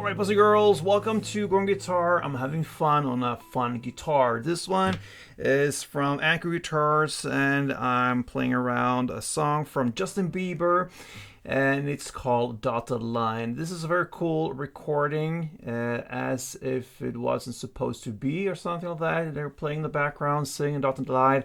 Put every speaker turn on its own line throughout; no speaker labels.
Alright, boys and girls, welcome to Growing Guitar. I'm having fun on a fun guitar. This one is from Acoustic Guitars, and I'm playing around a song from Justin Bieber, and it's called Dotted Line. This is a very cool recording, as if it wasn't supposed to be or something like that. They're playing in the background, singing Dotted Line,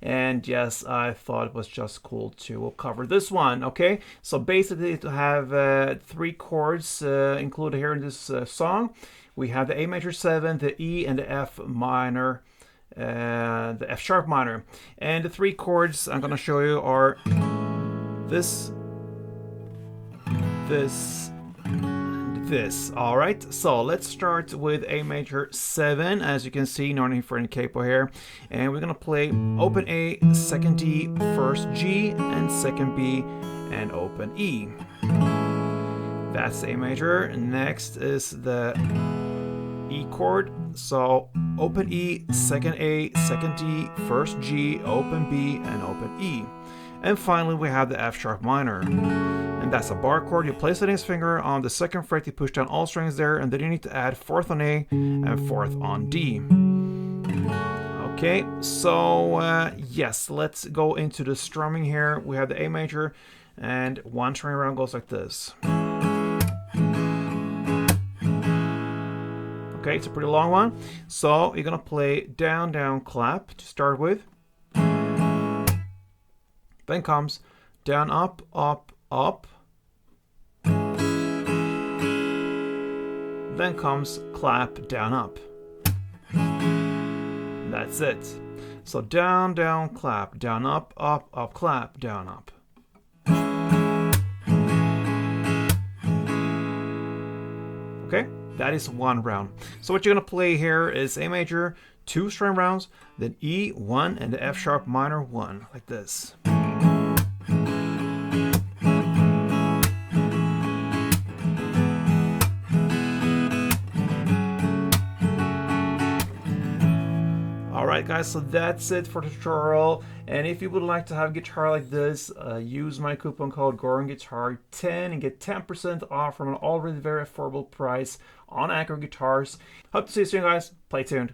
and yes, I thought it was just cool to cover this one. Okay, so basically to have three chords included here in this song. We have the A major 7, the E, and the F minor, the F sharp minor. And the three chords I'm gonna show you are this, this, and this. All right, so let's start with A major 7. As you can see, no need for any capo here, and we're gonna play open A, second D, first G, and second B, and open E. That's A major. Next is the E chord. So open E, second A, second D, first G, open B, and open E. And finally we have the F sharp minor. And that's a bar chord. You place the index finger on the second fret, you push down all strings there, and then you need to add fourth on A and fourth on D. Okay, so yes, let's go into the strumming here. We have the A major, and one string around goes like this. Okay, it's a pretty long one. So you're gonna play down, down, clap to start with. Then comes down, up, up, up. Then comes clap, down, up. That's it. So down, down, clap, down, up, up, up, clap, down, up. Okay, that is one round. So what you're gonna play here is A major, 2 string rounds, then E, 1, and the F sharp minor 1, like this. Alright guys, so that's it for the tutorial, and if you would like to have a guitar like this, use my coupon code GrowingGuitar10 and get 10% off from an already very affordable price on Acoustic Guitars. Hope to see you soon guys, play tuned.